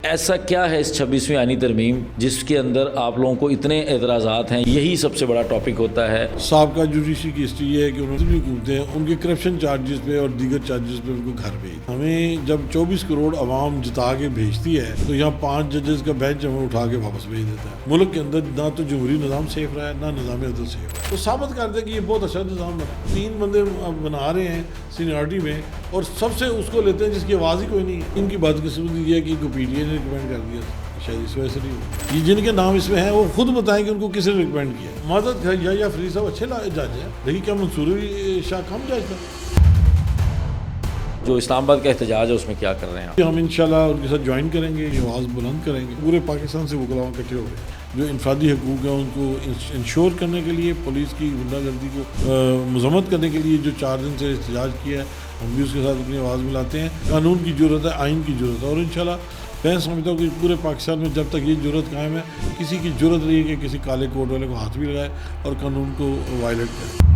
ایسا کیا ہے اس 26ویں آئینی ترمیم جس کے اندر آپ لوگوں کو اتنے اعتراضات ہیں؟ یہی سب سے بڑا ٹاپک ہوتا ہے۔ سابقہ جوڈیشری کی ہسٹری یہ ہے کہ انہوں نے حکومتیں ان کے کرپشن چارجز پہ اور دیگر چارجز پہ ان کو گھر بھیج، ہمیں جب 24 کروڑ عوام جتا کے بھیجتی ہے تو یہاں 5 ججز کا بینچ ہمیں اٹھا کے واپس بھیج دیتا ہے۔ ملک کے اندر نہ تو جمہوری نظام سیف رہا ہے نہ نظام عدل سیف رہا ہے، تو ثابت کر دیں کہ یہ بہت اچھا نظام بنا۔ 3 بندے بنا رہے ہیں سینیورٹی میں اور سب سے اس کو لیتے ہیں جس کی آواز ہی کوئی نہیں ہے۔ ان کی بدقسمتی یہ ہے کہ ان کو پی ٹی اے نے ریکمینڈ کر دیا، شاید اس وجہ سے نہیں۔ یہ جن کے نام اس میں ہیں وہ خود بتائیں کہ ان کو کس نے ریکمینڈ کیا۔ معذرت یا فرید صاحب اچھے جج ہیں، لیکن کیا منصوری شاہ کم جج تھا؟ جو اسلام آباد کا احتجاج ہے اس میں کیا کر رہے ہیں آپ؟ ہم انشاءاللہ ان کے ساتھ جوائن کریں گے، آواز بلند کریں گے۔ پورے پاکستان سے وکلاء اکٹھے ہو گئے، جو انفرادی حقوق ہیں ان کو انشور کرنے کے لیے، پولیس کی غنڈہ گردی کو مذمت کرنے کے لیے جو 4 دن سے احتجاج کیا ہے، ہم بھی اس کے ساتھ اپنی آواز ملاتے ہیں۔ قانون کی ضرورت ہے، آئین کی ضرورت ہے، اور انشاءاللہ میں سمجھتا ہوں کہ پورے پاکستان میں جب تک یہ ضرورت قائم ہے، کسی کی ضرورت نہیں ہے کہ کسی کالے کوٹ والے کو ہاتھ بھی لگائے اور قانون کو وائلیٹ کرے۔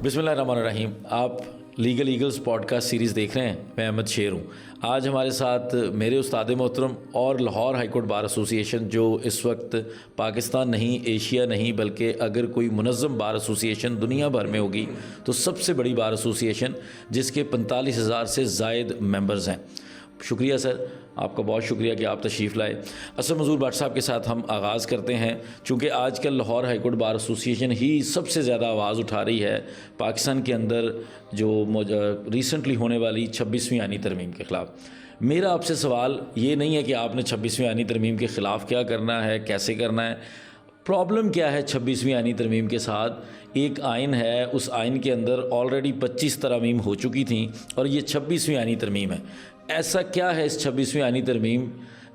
بسم اللہ الرحمن الرحیم۔ آپ Legal Eagles podcast series دیکھ رہے ہیں، میں احمد شیر ہوں۔ آج ہمارے ساتھ میرے استاد محترم اور لاہور ہائی کورٹ بار ایسوسی ایشن، جو اس وقت پاکستان نہیں، ایشیا نہیں، بلکہ اگر کوئی منظم بار ایسوسی ایشن دنیا بھر میں ہوگی تو سب سے بڑی بار ایسوسی ایشن، جس کے 45,000 سے زائد ممبرز ہیں۔ شکریہ سر، آپ کا بہت شکریہ کہ آپ تشریف لائے۔ اسد منظور بٹ صاحب کے ساتھ ہم آغاز کرتے ہیں، چونکہ آج کل لاہور ہائی کورٹ بار ایسوسی ایشن ہی سب سے زیادہ آواز اٹھا رہی ہے پاکستان کے اندر جو ریسنٹلی ہونے والی 26ویں آئینی ترمیم کے خلاف۔ میرا آپ سے سوال یہ نہیں ہے کہ آپ نے 26ویں آئینی ترمیم کے خلاف کیا کرنا ہے، کیسے کرنا ہے۔ پرابلم کیا ہے 26ویں آئینی ترمیم کے ساتھ؟ ایک آئین ہے، اس آئین کے اندر آلریڈی 25 ترامیم ہو چکی تھیں اور یہ 26ویں آئینی ترمیم ہے۔ ایسا کیا ہے اس 26ویں آئینی ترمیم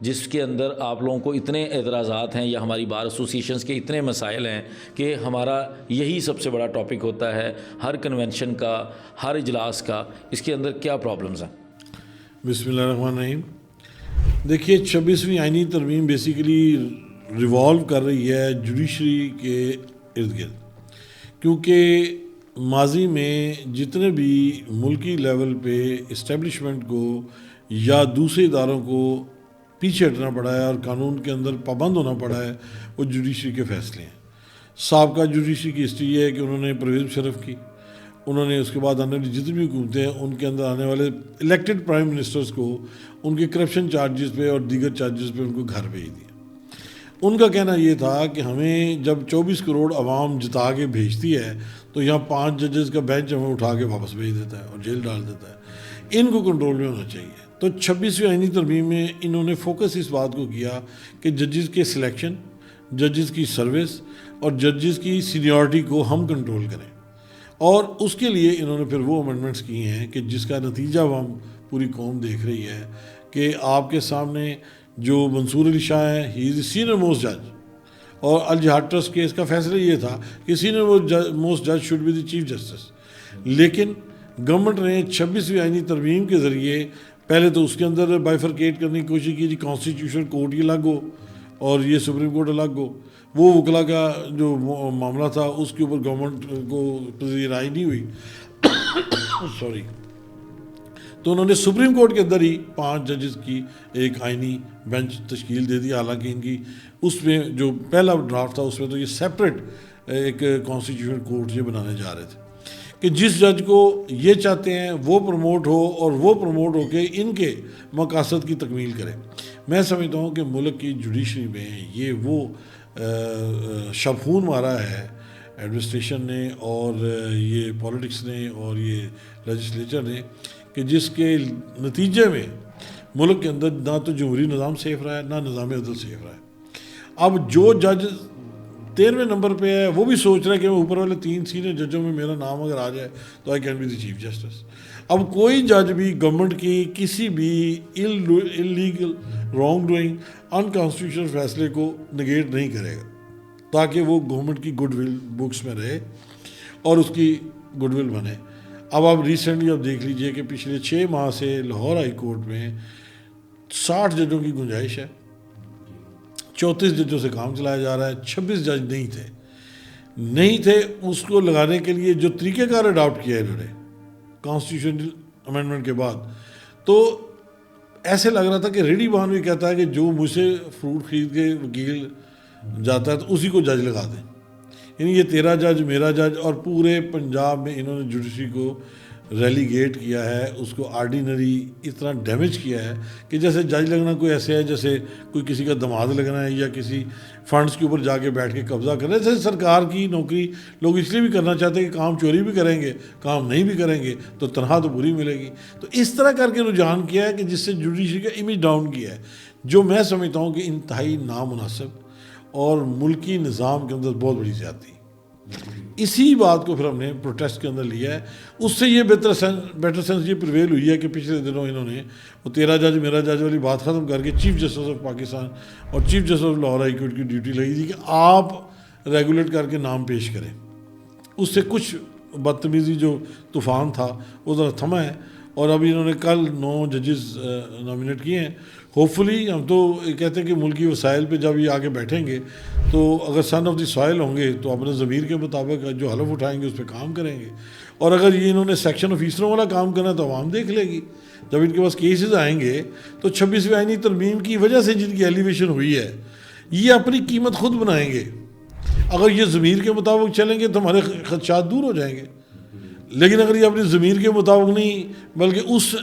جس کے اندر آپ لوگوں کو اتنے اعتراضات ہیں، یا ہماری بار ایسوسی ایشنز کے اتنے مسائل ہیں کہ ہمارا یہی سب سے بڑا ٹاپک ہوتا ہے ہر کنونشن کا، ہر اجلاس کا؟ اس کے اندر کیا پرابلمز ہیں؟ بسم اللہ الرحمن الرحیم۔ دیکھیے 26ویں آئینی ترمیم بیسیکلی ریوالو کر رہی ہے جوڈیشری کے ارد گرد، کیونکہ ماضی میں جتنے بھی ملکی لیول پہ اسٹیبلشمنٹ کو یا دوسرے اداروں کو پیچھے ہٹنا پڑا ہے اور قانون کے اندر پابند ہونا پڑا ہے، وہ جوڈیشری کے فیصلے ہیں۔ سابقہ جوڈیشری کی ہسٹری یہ ہے کہ انہوں نے پرویز مشرف کی، انہوں نے اس کے بعد آنے والی جتنی بھی حکومتیں ہیں ان کے اندر آنے والے الیکٹڈ پرائم منسٹرز کو ان کے کرپشن چارجز پہ اور دیگر چارجز پہ ان کو گھر بھیج دیا۔ ان کا کہنا یہ تھا کہ ہمیں جب 24 کروڑ عوام جتا کے بھیجتی ہے تو یہاں 5 ججز کا بینچ ہمیں اٹھا کے واپس بھیج دیتا ہے اور جیل ڈال دیتا ہے۔ ان کو کنٹرول میں ہونا چاہیے۔ تو 26ویں آئینی ترمیم میں انہوں نے فوکس اس بات کو کیا کہ ججز کے سلیکشن، ججز کی سروس اور ججز کی سینیورٹی کو ہم کنٹرول کریں، اور اس کے لیے انہوں نے پھر وہ امینڈمنٹس کی ہیں کہ جس کا نتیجہ ہم پوری قوم دیکھ رہی ہے کہ آپ کے سامنے جو منصور علی شاہ ہیں، ہی از دی سینئر موسٹ جج، اور الجہاد ٹرسٹ کیس کا فیصلہ یہ تھا کہ سینئر موسٹ جج should be the chief justice, لیکن گورنمنٹ نے 26ویں آئینی ترمیم کے ذریعے پہلے تو اس کے اندر بائیفرکیٹ کرنے کی کوشش کی، کانسٹیٹیوشنل کورٹ یہ الگ ہو اور یہ سپریم کورٹ الگ ہو۔ وہ وکلا کا جو معاملہ تھا اس کے اوپر گورنمنٹ کو پذیر رائے نہیں ہوئی سوری، تو انہوں نے سپریم کورٹ کے اندر ہی 5 ججز کی ایک آئینی بینچ تشکیل دے دی۔ حالانکہ ان کی اس میں جو پہلا ڈرافٹ تھا اس میں تو یہ سیپریٹ ایک کانسٹیٹیوشنل کورٹ یہ بنانے جا رہے تھے کہ جس جج کو یہ چاہتے ہیں وہ پروموٹ ہو اور وہ پروموٹ ہو کے ان کے مقاصد کی تکمیل کرے۔ میں سمجھتا ہوں کہ ملک کی جوڈیشری میں یہ وہ شبخون مارا ہے ایڈمنسٹریشن نے اور یہ پولیٹکس نے اور یہ لیجسلیچر نے، کہ جس کے نتیجے میں ملک کے اندر نہ تو جمہوری نظام سیف رہا ہے نہ نظام عدل سیف رہا ہے۔ اب جو جج 13ویں نمبر پہ ہے وہ بھی سوچ رہا ہے کہ اوپر والے 3 سینئر ججوں میں میرا نام اگر آ جائے تو I can be the chief justice. اب کوئی جج بھی گورنمنٹ کی کسی بھی انلیگل، رانگ ڈوئنگ، انکانسٹیٹیوشنل فیصلے کو نگیٹ نہیں کرے گا، تاکہ وہ گورنمنٹ کی گڈ ول بکس میں رہے اور اس کی گڈ ول بنے۔ اب آپ ریسنٹلی اب دیکھ لیجئے کہ پچھلے 6 ماہ سے لاہور ہائی کورٹ میں 60 ججوں کی گنجائش ہے، 34 ججوں سے کام چلایا جا رہا ہے، 26 جج نہیں تھے اس کو لگانے کے لیے جو طریقہ کار اڈاپٹ کیا ہے انہوں نے کانسٹیٹیوشنل امینڈمنٹ کے بعد، تو ایسے لگ رہا تھا کہ ریڈی بان بھی کہتا ہے کہ جو مجھ سے فروٹ خرید کے وکیل جاتا ہے تو اسی کو جج لگا دیں. یعنی یہ تیرا جج میرا جج، اور پورے پنجاب میں انہوں نے جوڈیشری کو ریلیگیٹ کیا ہے، اس کو آرڈینری اتنا ڈیمیج کیا ہے کہ جیسے جج لگنا کوئی ایسے ہے جیسے کوئی کسی کا دماد لگنا ہے یا کسی فنڈز کے اوپر جا کے بیٹھ کے قبضہ کرنا ہے. جیسے سرکار کی نوکری لوگ اس لیے بھی کرنا چاہتے ہیں کہ کام چوری بھی کریں گے، کام نہیں بھی کریں گے تو تنخواہ تو پوری ملے گی. تو اس طرح کر کے رجحان کیا ہے کہ جس سے جوڈیشری کا امیج ڈاؤن کیا ہے، جو میں سمجھتا ہوں کہ انتہائی نامناسب اور ملکی نظام کے اندر بہت بڑی زیادتی. اسی بات کو پھر ہم نے پروٹیسٹ کے اندر لیا ہے. اس سے یہ بیٹر سینس یہ پریویل ہوئی ہے کہ پچھلے دنوں انہوں نے وہ تیرا جج میرا جج والی بات ختم کر کے چیف جسٹس آف پاکستان اور chief justice of Lahore high court کی ڈیوٹی لگی تھی کہ آپ ریگولیٹ کر کے نام پیش کریں. اس سے کچھ بدتمیزی جو طوفان تھا وہ ذرا تھما ہے، اور ابھی انہوں نے کل 9 ججز نامینیٹ کیے ہیں. ہوپ فلی ہم تو کہتے ہیں کہ ملکی وسائل پہ جب یہ آگے بیٹھیں گے تو اگر سن آف دی سوائل ہوں گے تو اپنے ضمیر کے مطابق جو حلف اٹھائیں گے اس پہ کام کریں گے. اور اگر یہ انہوں نے سیکشن آفیسروں والا کام کرنا تو عوام دیکھ لے گی. جب ان کے پاس کیسز آئیں گے تو 26ویں آئینی ترمیم کی وجہ سے جن کی ایلیویشن ہوئی ہے یہ اپنی قیمت خود بنائیں گے. اگر یہ ضمیر کے مطابق چلیں گے تو ہمارے خدشات دور ہو جائیں گے. لیکن اگر یہ اپنی ضمیر کے مطابق نہیں بلکہ اس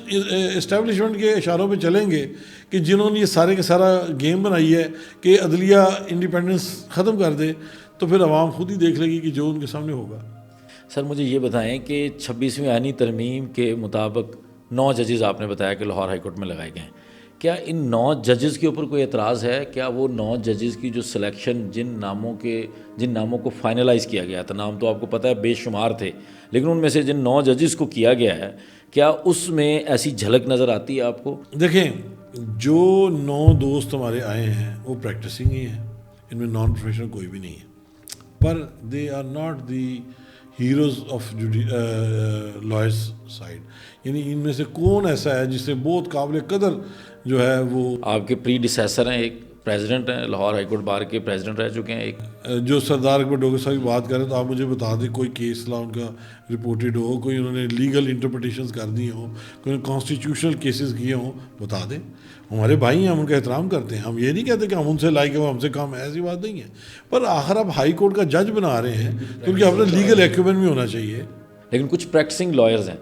اسٹیبلشمنٹ کے اشاروں پہ چلیں گے کہ جنہوں نے یہ سارے کا سارا گیم بنائی ہے کہ عدلیہ انڈیپینڈنس ختم کر دے، تو پھر عوام خود ہی دیکھ لے گی کہ جو ان کے سامنے ہوگا. سر مجھے یہ بتائیں کہ 26ویں آئینی ترمیم کے مطابق 9 ججز آپ نے بتایا کہ لاہور ہائی کورٹ میں لگائے گئے ہیں. کیا ان 9 ججز کے اوپر کوئی اعتراض ہے؟ کیا وہ 9 ججز کی جو سلیکشن جن ناموں کو فائنلائز کیا گیا تھا، نام تو آپ کو پتہ ہے بے شمار تھے، لیکن ان میں سے جن 9 ججز کو کیا گیا ہے کیا اس میں ایسی جھلک نظر آتی ہے آپ کو؟ دیکھیں، جو 9 دوست ہمارے آئے ہیں وہ پریکٹسنگ ہی ہیں، ان میں نان پروفیشنل کوئی بھی نہیں ہے، پر they are not the heroes of liars side. یعنی ان میں سے کون ایسا ہے جس سے بہت قابل قدر جو ہے وہ آپ کے پری ڈیسیسر ہیں، ایک پریزیڈنٹ ہیں لاہور ہائی کورٹ بار کے پریزیڈنٹ رہ چکے ہیں، ایک جو سردار اکبر ڈوگر صاحب کی بات کریں تو آپ مجھے بتا دیں کوئی کیس لا ان کا رپورٹڈ ہو، کوئی انہوں نے لیگل انٹرپریٹیشنز کر دی ہوں، کوئی کانسٹیٹیوشنل کیسز کیے ہوں، بتا دیں. ہمارے بھائی ہیں، ہم ان کا احترام کرتے ہیں. ہم یہ نہیں کہتے کہ ہم ان سے لائق ہیں وہ ہم سے کام ہے، ایسی بات نہیں ہے. پر آخر آپ ہائی کورٹ کا جج بنا رہے ہیں تو ان کے اپنا لیگل ایکوپمنٹ بھی ہونا چاہیے. لیکن کچھ پریکٹسنگ لائرز ہیں،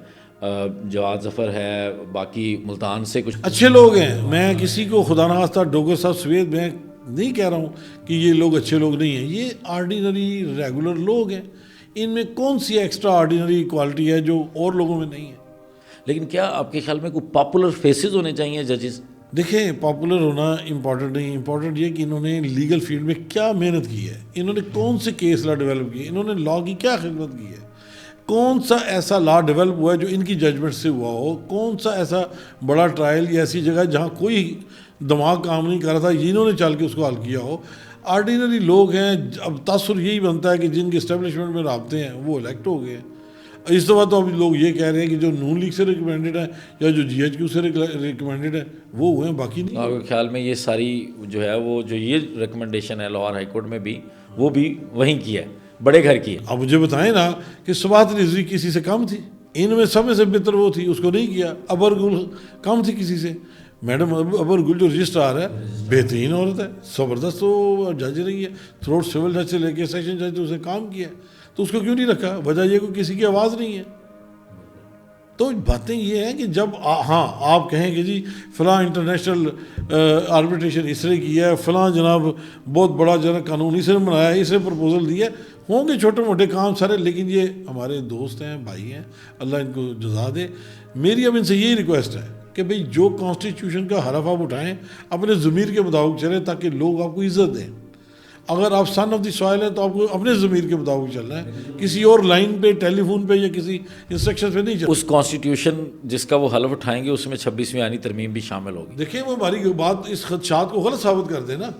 جواد ظفر ہے، باقی ملتان سے کچھ اچھے لوگ ہیں. میں کسی کو خدا نخواستہ ڈوگر صاحب سوید میں نہیں کہہ رہا ہوں کہ یہ لوگ اچھے لوگ نہیں ہیں، یہ آرڈینری ریگولر لوگ ہیں. ان میں کون سی ایکسٹرا آرڈینری کوالٹی ہے جو اور لوگوں میں نہیں ہے؟ لیکن کیا آپ کے خیال میں کوئی پاپولر فیسز ہونے چاہیے ججز؟ دیکھیں، پاپولر ہونا امپورٹنٹ نہیں، امپورٹنٹ یہ کہ انہوں نے لیگل فیلڈ میں کیا محنت کی ہے، انہوں نے کون سے کیس لا ڈیولپ کیے، انہوں نے لا کی کیا خدمت کی ہے، کون سا ایسا لا ڈیولپ ہوا ہے جو ان کی ججمنٹ سے ہوا ہو، کون سا ایسا بڑا ٹرائل یا ایسی جگہ جہاں کوئی دماغ کام نہیں کر رہا تھا انہوں نے چل کے اس کو حل کیا ہو. آرڈینری لوگ ہیں. اب تاثر یہی بنتا ہے کہ جن کے اسٹیبلشمنٹ میں رابطے ہیں وہ الیکٹ ہو گئے ہیں. اس دفعہ تو اب لوگ یہ کہہ رہے ہیں کہ جو نون لیگ سے ریکمینڈڈ ہے یا جو جی ایچ کیو سے ریکمینڈڈ ہے وہ ہوئے ہیں، باقی نہیں. آپ کے خیال میں یہ ساری جو ہے وہ جو یہ ریکمنڈیشن ہے لاہور ہائی کورٹ میں بھی وہ بھی وہیں کی ہے، بڑے گھر کی ہے؟ اب مجھے بتائیں نا کہ سبات رضوی کسی سے کم تھی؟ ان میں سب سے بہتر وہ تھی، اس کو نہیں کیا. ابر گل کم تھی کسی سے؟ میڈم ابر گل جو رجسٹرار ہے بہترین عورت ہے، زبردست وہ جج رہی ہے، تھروٹ سول جج سے لے کے سیشن جج اس نے کام کیا، تو اس کو کیوں نہیں رکھا؟ وجہ یہ کہ کسی کی آواز نہیں ہے. تو باتیں یہ ہیں کہ جب ہاں آپ کہیں کہ جی فلاں انٹرنیشنل آربیٹریشن اس نے کی ہے، فلاں جناب بہت بڑا جناب قانون اس نے بنایا ہے، اس نے پرپوزل دیا، ہوں گے چھوٹے موٹے کام سارے، لیکن یہ ہمارے دوست ہیں، بھائی ہیں، اللہ ان کو جزا دے. میری اب ان سے یہی ریکویسٹ ہے کہ بھئی جو کانسٹیٹیوشن کا حرف آپ اٹھائیں اپنے ضمیر کے مطابق چلیں تاکہ لوگ آپ کو عزت دیں. اگر آپ سن آف دی سوائل ہیں تو آپ کو اپنے ضمیر کے مطابق چلنا ہے، کسی اور لائن پہ، ٹیلی فون پہ یا کسی انسٹرکشن پہ نہیں چلنا. اس کانسٹیٹیوشن جس کا وہ حلف اٹھائیں گے اس میں 26ویں آئینی ترمیم بھی شامل ہوگی. دیکھیں وہ ہماری بات اس خدشات کو غلط ثابت کر دے نا،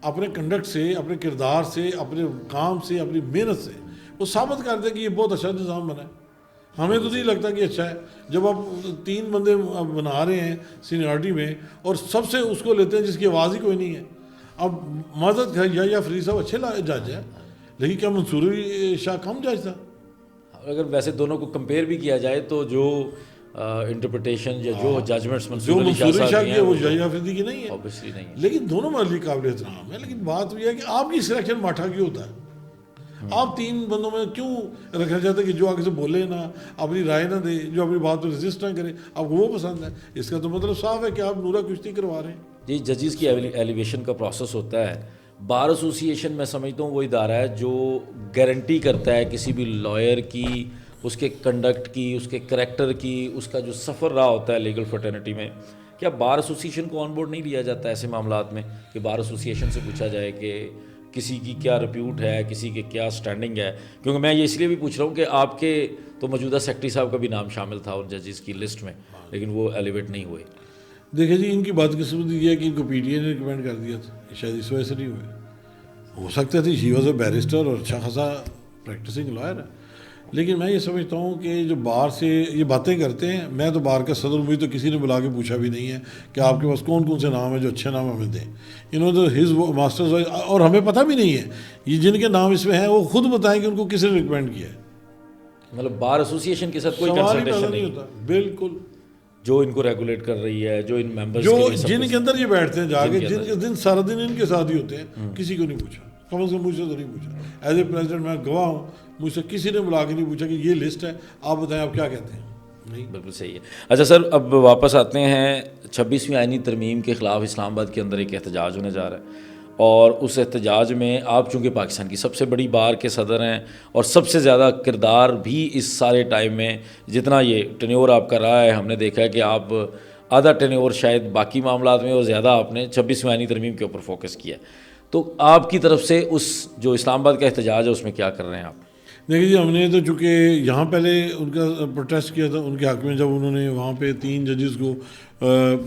اپنے کنڈکٹ سے، اپنے کردار سے، اپنے کام سے، اپنی محنت سے وہ ثابت کر دے کہ یہ بہت اچھا نظام بنا ہے. ہمیں تو نہیں لگتا کہ اچھا ہے. جب آپ 3 بندے بنا رہے ہیں سینیورٹی میں اور سب سے اس کو لیتے ہیں جس کی آواز ہی کوئی نہیں ہے. اب معذرت یا فرید صاحب اچھے جج ہیں، لیکن کیا منصور شاہ کم جج تھا؟ اگر ویسے دونوں کو کمپیئر بھی کیا جائے تو جو انٹرپریٹیشن یا جو ججمنٹس جو منصور علی منصور صاحب شاہ کی کی ہیں ہے وہ شاہی حافظی کی نہیں ہے، اوبیسلی نہیں ہے. لیکن دونوں مالی قابل احترام ہے. لیکن بات یہ ہے کہ آپ کی سلیکشن ماٹھا کیوں ہوتا ہے؟ آپ 3 بندوں میں کیوں رکھنا چاہتے ہیں کہ جو آگے سے بولے نہ، اپنی رائے نہ دے، جو اپنی بات پہ ریزسٹ نہ کرے، آپ کو وہ پسند ہے؟ اس کا تو مطلب صاف ہے کہ آپ نورا کشتی کروا رہے ہیں. جی ججز کی ایلیویشن کا پروسیس ہوتا ہے. بار ایسوسیشن میں سمجھتا ہوں وہ ادارہ ہے جو گارنٹی کرتا ہے کسی بھی لائر کی، اس کے کنڈکٹ کی، اس کے کریکٹر کی، اس کا جو سفر رہا ہوتا ہے لیگل فرٹرنٹی میں. کیا بار ایسوسیشن کو آن بورڈ نہیں لیا جاتا ایسے معاملات میں کہ بار ایسوسیشن سے پوچھا جائے کہ کسی کی کیا ریپیوٹ ہے، کسی کے کیا سٹینڈنگ ہے؟ کیونکہ میں یہ اس لیے بھی پوچھ رہا ہوں کہ آپ کے تو موجودہ سیکرٹری صاحب کا بھی نام شامل تھا ان ججز کی لسٹ میں، لیکن وہ ایلیویٹ نہیں ہوئے. دیکھیں جی، ان کی بدقسمتی یہ ہے کہ ان کو پی ٹی اے نے ریکمینڈ کر دیا تھا، شاید اس وجہ سے نہیں ہوئے. ہو سکتا تھی شی واز اے بیرسٹر اور اچھا خاصا پریکٹسنگ لائر ہے. لیکن میں یہ سمجھتا ہوں کہ جو بار سے یہ باتیں کرتے ہیں، میں تو بار کا صدر مجھے تو کسی نے بلا کے پوچھا بھی نہیں ہے کہ آپ کے پاس کون کون سے نام ہیں جو اچھے نام ہمیں دیں. انہوں نے ہز ماسٹرز، اور ہمیں پتہ بھی نہیں ہے یہ جن کے نام اس میں ہیں وہ خود بتائیں کہ ان کو کس نے ریکمینڈ کیا ہے. مطلب بار ایسوسیشن کے ساتھ کوئی سوال ہی پیدا کنسلٹیشن نہیں نہیں ہوتا. بالکل. جو ان کو ریگولیٹ کر رہی ہے، جو ان ممبرز جو کے لیے سب جن کچھ. کے اندر یہ بیٹھتے ہیں جا کے، جن کے جن کے دن سارا دن ان کے ساتھ ہی ہوتے ہیں، کسی کو نہیں پوچھا. کم از کم مجھ سے تو نہیں پوچھا. ایز اے پریزیڈنٹ میں گواہ ہوں، مجھ سے کسی نے بلا کے نہیں پوچھا کہ یہ لسٹ ہے، آپ بتائیں آپ کیا کہتے ہیں. نہیں. بالکل صحیح ہے. اچھا سر، اب واپس آتے ہیں. 26ویں آئینی ترمیم کے خلاف اسلام آباد کے اندر ایک احتجاج ہونے جا رہا ہے، اور اس احتجاج میں آپ چونکہ پاکستان کی سب سے بڑی بار کے صدر ہیں اور سب سے زیادہ کردار بھی اس سارے ٹائم میں، جتنا یہ ٹینیور آپ کا رہا ہے، ہم نے دیکھا ہے کہ آپ آدھا ٹینیور شاید باقی معاملات میں اور زیادہ آپ نے 26ویں آئینی ترمیم کے اوپر فوکس کیا. تو آپ کی طرف سے اس جو اسلام آباد کا احتجاج ہے اس میں کیا کر رہے ہیں آپ؟ دیکھیے جی، ہم نے تو چونکہ یہاں پہلے ان کا پروٹیسٹ کیا تھا ان کے حق میں، جب انہوں نے وہاں پہ 3 ججز کو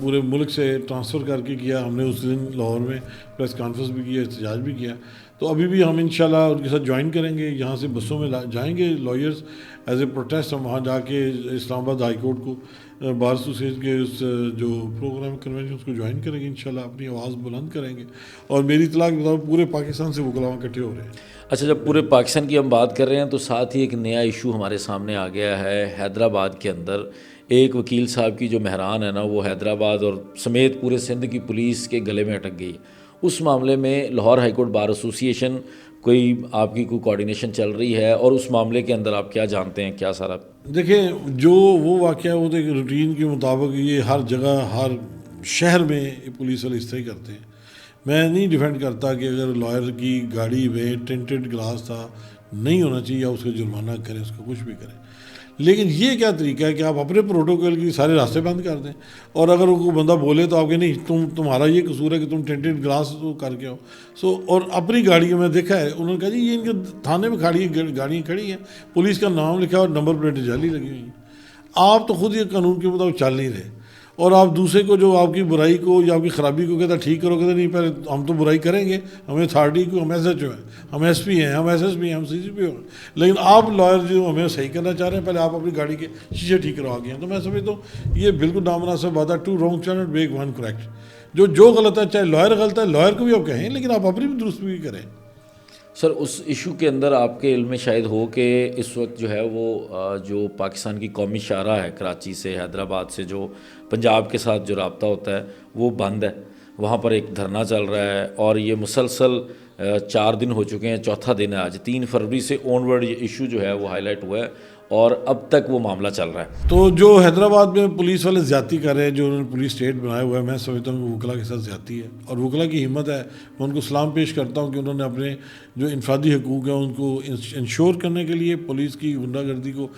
پورے ملک سے ٹرانسفر کر کے کیا. ہم نے اس دن لاہور میں پریس کانفرنس بھی کیا، احتجاج بھی کیا. تو ابھی بھی ہم انشاءاللہ ان کے ساتھ جوائن کریں گے. یہاں سے بسوں میں جائیں گے لائرز ایز اے پروٹیسٹ. ہم وہاں جا کے اسلام آباد ہائی کورٹ کو، بار ایسوسیشن کے اس جو پروگرام کنونشن اس کو جوائن کریں گے انشاءاللہ. اپنی آواز بلند کریں گے. اور میری اطلاع کے مطابق پورے پاکستان سے وکلاء اکٹھے ہو رہے ہیں. اچھا، جب پورے پاکستان کی ہم بات کر رہے ہیں تو ساتھ ہی ایک نیا ایشو ہمارے سامنے آ گیا ہے. حیدرآباد کے اندر ایک وکیل صاحب کی جو مہران ہے نا، وہ حیدرآباد اور سمیت پورے سندھ کی پولیس کے گلے میں اٹک گئی. اس معاملے میں Lahore high court bar association کوئی آپ کی کوئی کوارڈینیشن چل رہی ہے، اور اس معاملے کے اندر آپ کیا جانتے ہیں، کیا سارا؟ دیکھیں، جو وہ واقعہ وہ تو ایک روٹین کے مطابق یہ ہر جگہ ہر شہر میں پولیس والے اس طرح ہی کرتے ہیں. میں نہیں ڈیفینڈ کرتا کہ اگر لائر کی گاڑی میں ٹینٹڈ گلاس تھا نہیں ہونا چاہیے، اس کا جرمانہ کریں، اس کا کچھ بھی کریں. لیکن یہ کیا طریقہ ہے کہ آپ اپنے پروٹوکول کی سارے راستے بند کر دیں، اور اگر کوئی بندہ بولے تو آپ کہ نہیں تمہارا یہ قصور ہے کہ تم ٹینٹڈ گلاس کر کے ہو. اور اپنی گاڑیوں میں دیکھا ہے، انہوں نے کہا جی یہ ان کے تھانے میں گاڑیاں کھڑی ہیں، پولیس کا نام لکھا اور نمبر پلیٹیں جعلی لگی ہوئی ہیں. آپ تو خود یہ قانون کے مطابق چل نہیں رہے، اور آپ دوسرے کو جو آپ کی برائی کو یا آپ کی خرابی کو کہتا ٹھیک کرو، کہتے نہیں پہلے ہم تو برائی کریں گے، ہمیں اتھارٹی کو، ہم ایس ایچ او ہیں، ہم ایس پی ہیں، ہم ایس ایس پی ہیں، ہم سی سی پی ہیں. لیکن آپ لائر جو ہمیں صحیح کرنا چاہ رہے ہیں، پہلے آپ اپنی گاڑی کے شیشے ٹھیک کروا گئے ہیں. تو میں سمجھتا ہوں یہ بالکل نامناسب بات ہے. 2 wrongs cannot make 1 correct. جو غلط ہے، چاہے لائر غلط ہے، لائر کو بھی آپ کہیں، لیکن آپ اپنی بھی درست بھی کریں. سر، اس ایشو کے اندر آپ کے علم میں شاید ہو کہ اس وقت جو ہے وہ جو پاکستان کی قومی شاہراہ ہے کراچی سے حیدرآباد سے جو پنجاب کے ساتھ جو رابطہ ہوتا ہے وہ بند ہے. وہاں پر ایک دھرنا چل رہا ہے، اور یہ مسلسل 4 دن ہو چکے ہیں، 4تھا دن ہے آج. 3 فروری سے آن ورڈ یہ ایشو جو ہے وہ ہائی لائٹ ہوا ہے، اور اب تک وہ معاملہ چل رہا ہے. تو جو حیدرآباد میں پولیس والے زیادتی کر رہے ہیں، جو انہوں نے پولیس اسٹیٹ بنایا ہوا ہے، میں سمجھتا ہوں کہ وکلا کے ساتھ زیادتی ہے. اور وکلا کی ہمت ہے، میں ان کو سلام پیش کرتا ہوں کہ انہوں نے اپنے جو انفرادی حقوق ہیں ان کو انشور کرنے کے لیے، پولیس کی غنڈہ گردی کو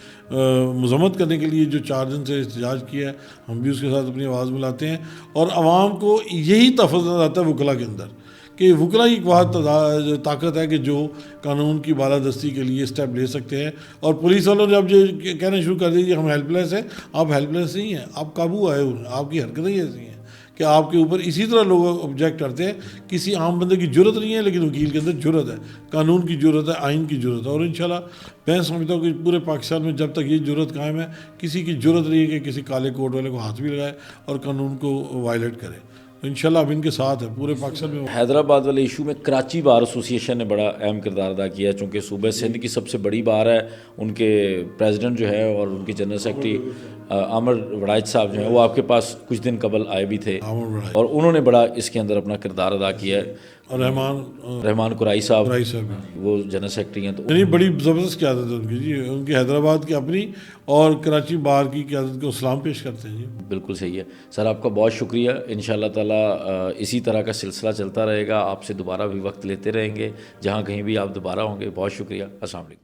مذمت کرنے کے لیے جو 4 دن سے احتجاج کیا ہے، ہم بھی اس کے ساتھ اپنی آواز ملاتے ہیں. اور عوام کو یہی تفضل نظر آتا ہے وکلا کے اندر کہ وکلا کی ایک واحد طاقت ہے کہ جو قانون کی بالادستی کے لیے اسٹیپ لے سکتے ہیں. اور پولیس والوں نے اب یہ کہنا شروع کر دیا کہ ہم ہیلپ لیس ہیں. آپ ہیلپ لیس نہیں ہیں، آپ قابو آئے ہوئے ہیں. آپ کی حرکتیں ہی ایسی ہیں کہ آپ کے اوپر اسی طرح لوگ آبجیکٹ کرتے ہیں. کسی عام بندے کی جرت نہیں ہے، لیکن وکیل کے اندر جرت ہے، قانون کی جرت ہے، آئین کی جرت ہے. اور انشاءاللہ میں سمجھتا ہوں کہ پورے پاکستان میں جب تک یہ جرت قائم ہے، کسی کی جرت نہیں ہے کہ کسی کالے کوٹ والے کو ہاتھ بھی لگائے اور قانون کو وائلیٹ کرے. انشاءاللہ اب ان کے ساتھ ہے پورے پاکستان میں. حیدرآباد والے ایشو میں کراچی بار ایسوسیشن نے بڑا اہم کردار ادا کیا ہے، چونکہ صوبہ سندھ کی سب سے بڑی بار ہے. ان کے پریزیڈنٹ جو ہے اور ان کے جنرل سیکرٹری عامر وڑائچ صاحب جو ہیں وہ آپ کے پاس کچھ دن قبل آئے بھی تھے عامر وڑائچ اور انہوں نے بڑا اس کے اندر اپنا کردار ادا کیا ہے. اور رحمان قرائی صاحب قرائی صاحب وہ جنرل سیکرٹری ہیں. تو یعنی بڑی زبردست قیادت ہے ان کی جی. ان کی حیدرآباد کی اپنی اور کراچی بار کی قیادت کو سلام پیش کرتے ہیں جی. بالکل صحیح ہے سر. آپ کا بہت شکریہ. ان شاء اللہ تعالیٰ اسی طرح کا سلسلہ چلتا رہے گا. آپ سے دوبارہ بھی وقت لیتے رہیں گے جہاں کہیں بھی آپ دوبارہ ہوں گے. بہت شکریہ. السلام علیکم.